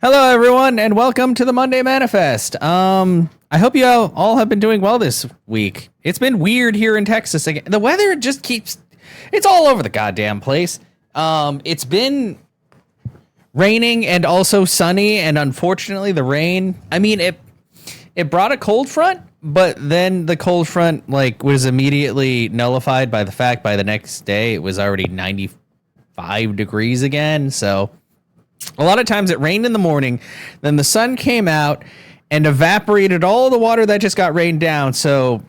Hello, everyone, and welcome to the Monday Manifest. I hope you all have been doing well this week. It's been weird here in Texas again. The weather just it's all over the goddamn place. It's been raining and also sunny, and unfortunately the rain, it brought a cold front, but then the cold front was immediately nullified by the fact by the next day it was already 95 degrees again, so a lot of times it rained in the morning, then the sun came out and evaporated all the water that just got rained down. So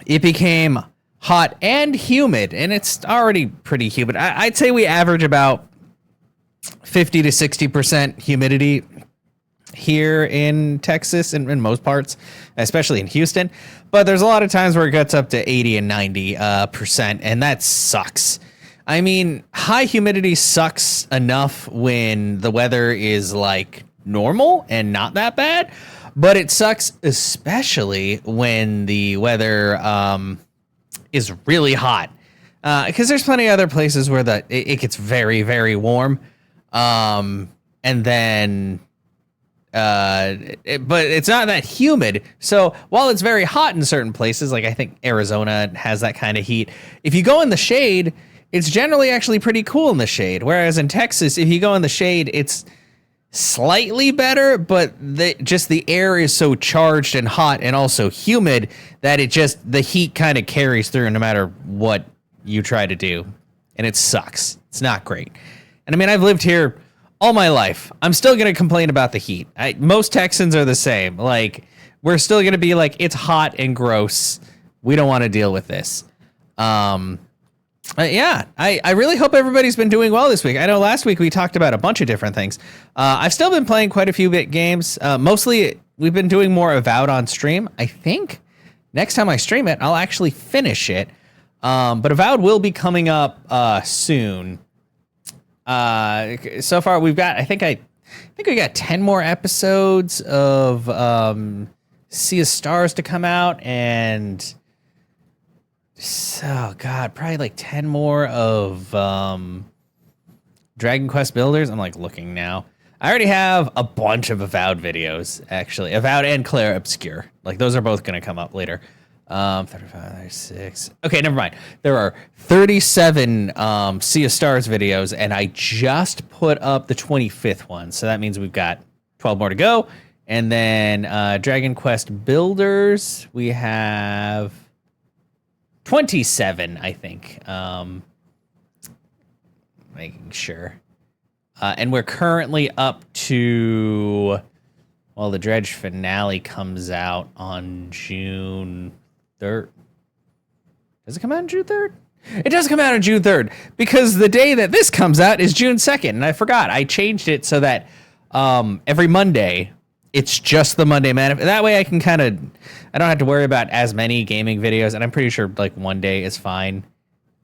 it became hot and humid, and it's already pretty humid. I'd say we average about 50 to 60% humidity here in Texas and in most parts, especially in Houston. But there's a lot of times where it gets up to 80 and 90%, and that sucks. I mean, high humidity sucks enough when the weather is like normal and not that bad, but it sucks especially when the weather is really hot. Because there's plenty of other places where it gets very, very warm. And then but it's not that humid. So while it's very hot in certain places, like I think Arizona has that kind of heat, if you go in the shade, it's generally actually pretty cool in the shade. Whereas in Texas, if you go in the shade, it's slightly better, but the air is so charged and hot and also humid that the heat kind of carries through no matter what you try to do. And it sucks. It's not great. And I mean, I've lived here all my life. I'm still going to complain about the heat. Most Texans are the same. Like, we're still going to be like, it's hot and gross. We don't want to deal with this. I really hope everybody's been doing well this week. I know last week we talked about a bunch of different things. I've still been playing quite a few games. Mostly we've been doing more Avowed on stream. I think next time I stream it, I'll actually finish it. But Avowed will be coming up soon. So far we've got, I think we got 10 more episodes of Sea of Stars to come out, and so God, probably like 10 more of Dragon Quest Builders. I'm like looking now. I already have a bunch of Avowed videos, actually. Avowed and Clair Obscur. Like, those are both going to come up later. 35, 36. Okay, never mind. There are 37 Sea of Stars videos, and I just put up the 25th one. So that means we've got 12 more to go. And then Dragon Quest Builders, we have 27, I think. Making sure. And we're currently up to, well, the Dredge finale comes out on June 3rd. Does it come out on June 3rd? It does come out on June 3rd, because the day that this comes out is June 2nd, and I forgot. I changed it so that every Monday, it's just the Monday Manifest. That way I can I don't have to worry about as many gaming videos, and I'm pretty sure like one day is fine.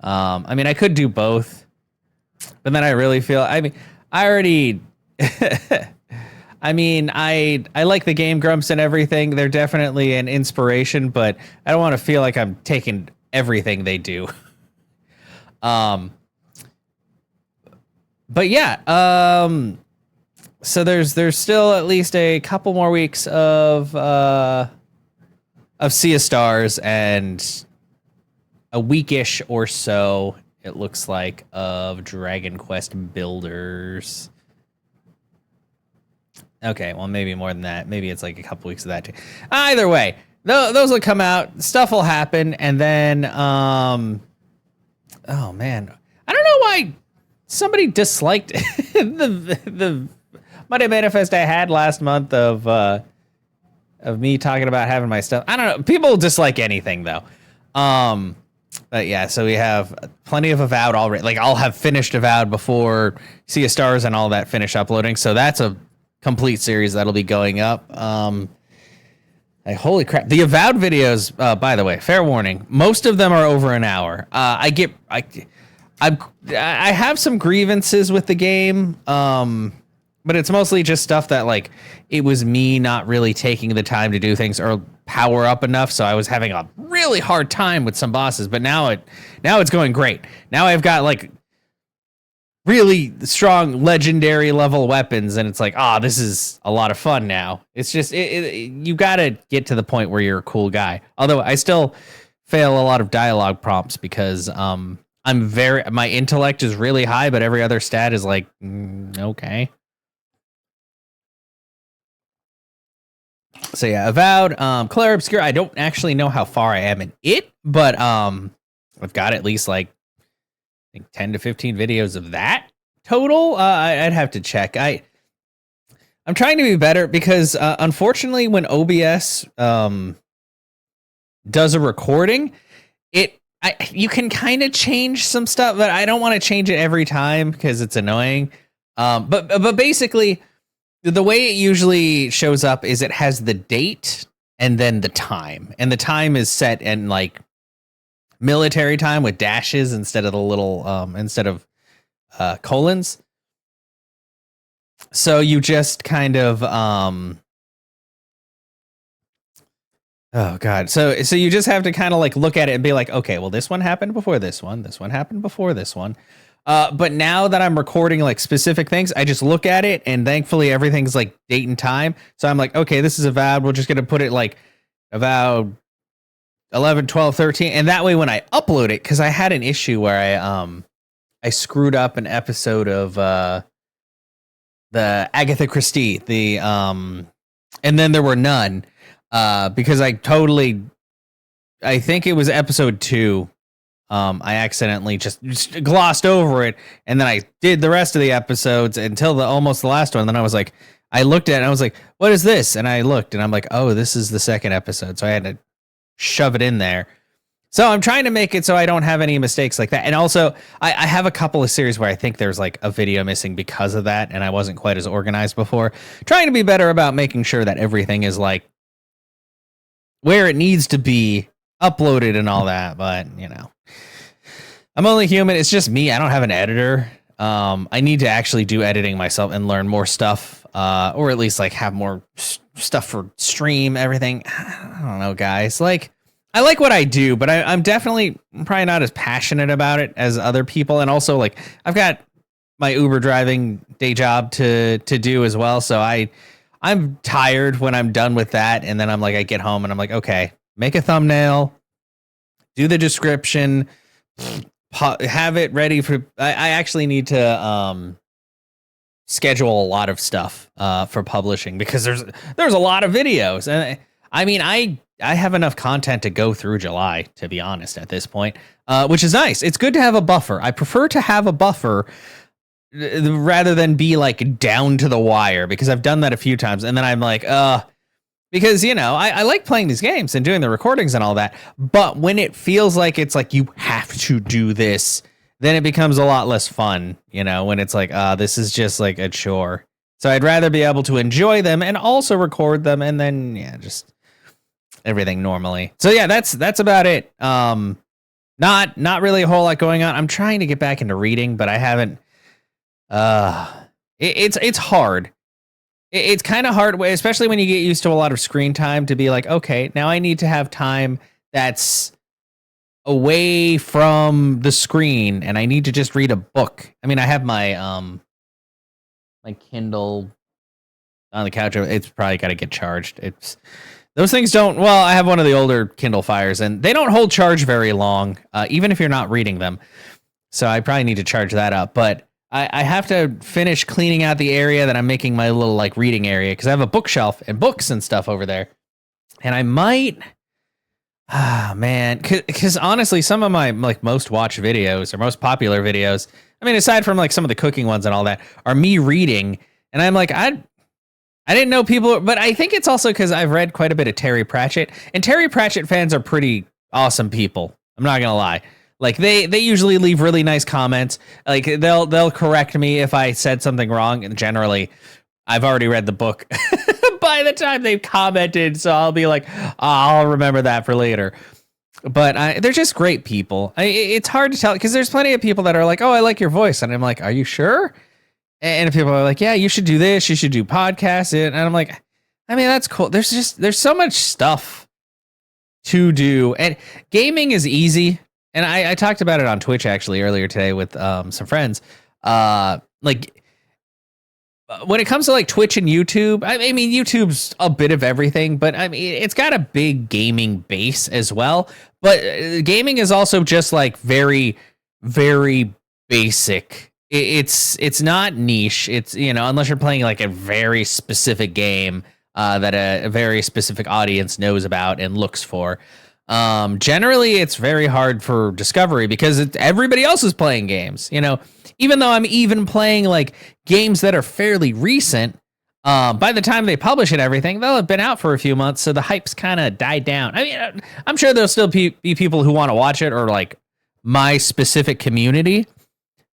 I mean, I could do both, but then I really feel, I already, I like the Game Grumps and everything. They're definitely an inspiration, but I don't want to feel like I'm taking everything they do. But yeah, so there's still at least a couple more weeks of Sea of Stars, and a weekish or so, it looks like, of Dragon Quest Builders. Okay, well, maybe more than that. Maybe it's like a couple weeks of that too. Either way, those will come out. Stuff will happen, and then oh man, I don't know why somebody disliked the Monday Manifest I had last month of me talking about having my stuff. I don't know. People dislike anything though. But yeah, so we have plenty of Avowed already. Like, I'll have finished Avowed before Sea of Stars and all that finish uploading. So that's a complete series that'll be going up. Holy crap. The Avowed videos, by the way, fair warning, most of them are over an hour. I have some grievances with the game. But it's mostly just stuff that, like, it was me not really taking the time to do things or power up enough, so I was having a really hard time with some bosses. But now it's going great. Now I've got, like, really strong legendary level weapons, and it's like, this is a lot of fun now. It's just you got to get to the point where you're a cool guy. Although I still fail a lot of dialogue prompts because my intellect is really high, but every other stat is like okay. So yeah, Avowed, Clair Obscur. I don't actually know how far I am in it, but I've got at least like I think 10 to 15 videos of that total. I'd have to check. I'm trying to be better because unfortunately, when OBS does a recording, you can kind of change some stuff, but I don't want to change it every time because it's annoying. But basically, the way it usually shows up is it has the date and then the time, and the time is set in like military time with dashes instead of the little colons. So you just kind of oh god. So you just have to kind of like look at it and be like, okay, well, this one happened before this one happened before this one. But now that I'm recording like specific things, I just look at it and thankfully everything's like date and time. So I'm like, okay, this is Avowed. We're just going to put it like Avowed 11, 12, 13. And that way when I upload it, because I had an issue where I screwed up an episode of the Agatha Christie, and then there were none because I think it was episode 2. I accidentally just glossed over it, and then I did the rest of the episodes until almost the last one. Then I was like, I looked at it and I was like, what is this? And I looked and I'm like, oh, this is the second episode. So I had to shove it in there. So I'm trying to make it so I don't have any mistakes like that. And also I have a couple of series where I think there's like a video missing because of that, and I wasn't quite as organized before. Trying to be better about making sure that everything is like where it needs to be uploaded and all that. But I'm only human. It's just me. I don't have an editor. I need to actually do editing myself and learn more stuff, or at least like have more stuff for stream, everything. I don't know, guys. Like, I like what I do, but I'm definitely probably not as passionate about it as other people. And also, like, I've got my Uber driving day job to do as well. So I'm tired when I'm done with that. And then I'm like, I get home and I'm like, okay, make a thumbnail, do the description, have it ready for. I actually need to schedule a lot of stuff for publishing because there's a lot of videos, and I mean I have enough content to go through July, to be honest, at this point, which is nice. It's good to have a buffer. I prefer to have a buffer rather than be like down to the wire, because I've done that a few times and then I'm like, because, I like playing these games and doing the recordings and all that. But when it feels like it's like you have to do this, then it becomes a lot less fun, when it's like, this is just like a chore. So I'd rather be able to enjoy them and also record them and then, just everything normally. So yeah, that's about it. Not really a whole lot going on. I'm trying to get back into reading, but I haven't. It's hard. It's kind of hard, especially when you get used to a lot of screen time, to be like, okay, now I need to have time that's away from the screen and I need to just read a book. I mean, I have my my Kindle on the couch. It's probably got to get charged. Those things don't, well, I have one of the older Kindle Fires and they don't hold charge very long, even if you're not reading them. So I probably need to charge that up, but I have to finish cleaning out the area that I'm making my little like reading area, because I have a bookshelf and books and stuff over there. And I might, man, because honestly, some of my like most watched videos or most popular videos, I mean, aside from like some of the cooking ones and all that, are me reading. And I'm like, I didn't know people, but I think it's also because I've read quite a bit of Terry Pratchett, and Terry Pratchett fans are pretty awesome people. I'm not gonna lie. Like they usually leave really nice comments. Like they'll correct me if I said something wrong. And generally, I've already read the book by the time they've commented, so I'll be like, I'll remember that for later. But they're just great people. It's hard to tell because there's plenty of people that are like, oh, I like your voice, and I'm like, are you sure? And people are like, yeah, you should do this. You should do podcasts. And I'm like, I mean, that's cool. There's so much stuff to do, and gaming is easy. And I talked about it on Twitch actually earlier today with some friends. Like when it comes to like Twitch and YouTube, I mean, YouTube's a bit of everything, but I mean, it's got a big gaming base as well. But gaming is also just like very, very basic. It's not niche. It's, you know, unless you're playing like a very specific game that a very specific audience knows about and looks for. Generally, it's very hard for discovery because everybody else is playing games, you know. Even though I'm even playing like games that are fairly recent, by the time they publish and everything, they'll have been out for a few months, so the hype's kind of died down. I mean, I'm sure there'll still be people who want to watch it, or like my specific community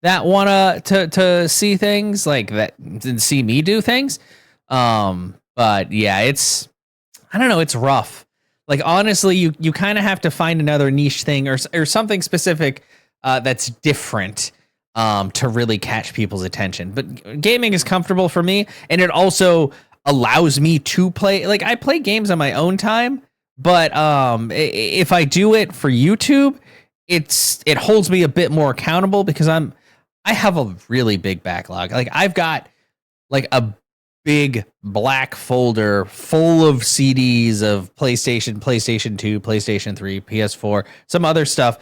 that want to see things like that and see me do things. But yeah, I don't know, it's rough. Like honestly, you kind of have to find another niche thing or something specific that's different. To really catch people's attention. But gaming is comfortable for me, and it also allows me to play. Like I play games on my own time, but if I do it for YouTube, it holds me a bit more accountable because I have a really big backlog. Like I've got like a big black folder full of CDs of PlayStation 2, PlayStation 3, PS4, some other stuff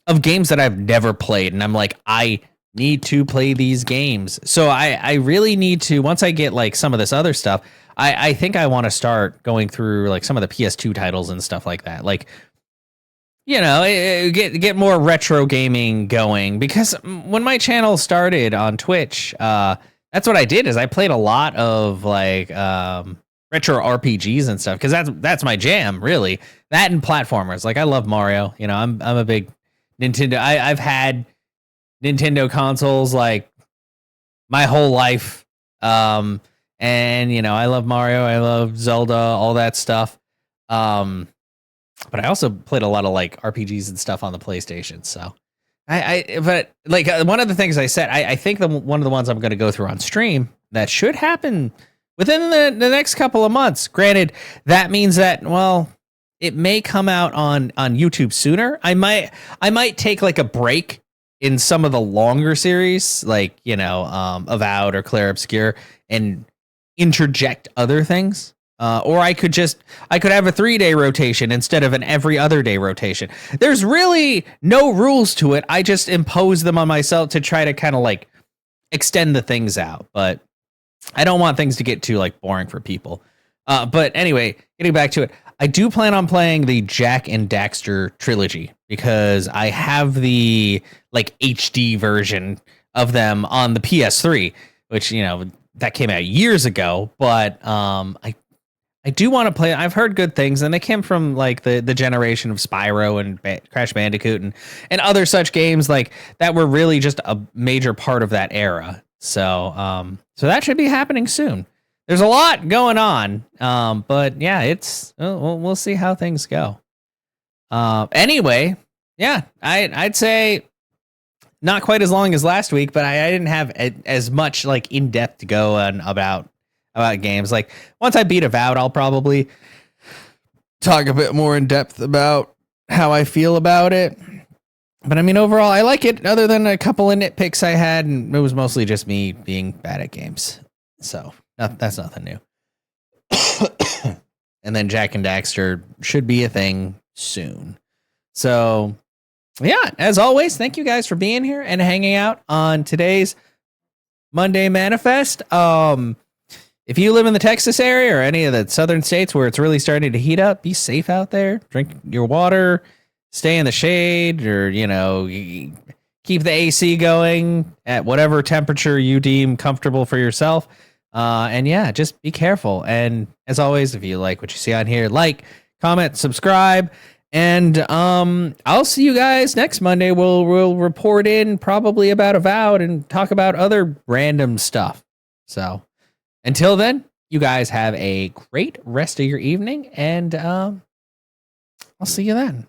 of games that I've never played. And I'm like, I need to play these games. So I really need to, once I get like some of this other stuff, I think I want to start going through like some of the PS2 titles and stuff like that. Like, you know, get more retro gaming going, because when my channel started on Twitch, that's what I did is I played a lot of like retro RPGs and stuff, because that's my jam, really. That and platformers. Like I love Mario. You know, I'm a big Nintendo. I've had Nintendo consoles like my whole life. And you know, I love Mario, I love Zelda, all that stuff. But I also played a lot of like RPGs and stuff on the PlayStation. So but like one of the things I said, I think one of the ones I'm going to go through on stream that should happen within the next couple of months. Granted, that means that, well, it may come out on YouTube sooner. I might take like a break in some of the longer series, like, you know, Avowed or Clair Obscur, and interject other things. Or I could have a 3-day rotation instead of an every other day rotation. There's really no rules to it. I just impose them on myself to try to kind of like extend the things out. But I don't want things to get too like boring for people. But anyway, getting back to it, I do plan on playing the Jak and Daxter trilogy because I have the like HD version of them on the PS3, which, you know, that came out years ago. But I do want to play. I've heard good things, and they came from like the generation of Spyro and Crash Bandicoot and other such games like that were really just a major part of that era. So that should be happening soon. There's a lot going on, but yeah, we'll see how things go. Anyway, yeah, I'd say not quite as long as last week, but I didn't have as much like in depth to go on about games. Like once I beat Avowed, I'll probably talk a bit more in depth about how I feel about it. But I mean, overall, I like it. Other than a couple of nitpicks I had, and it was mostly just me being bad at games. So that's nothing new. And then Jak and Daxter should be a thing soon. So yeah, as always, thank you guys for being here and hanging out on today's Monday Manifest. If you live in the Texas area or any of the southern states where it's really starting to heat up, be safe out there. Drink your water, stay in the shade, or, you know, keep the AC going at whatever temperature you deem comfortable for yourself. And yeah, just be careful. And as always, if you like what you see on here, like, comment, subscribe, and I'll see you guys next Monday. We'll report in probably about Avowed and talk about other random stuff. So until then, you guys have a great rest of your evening, and I'll see you then.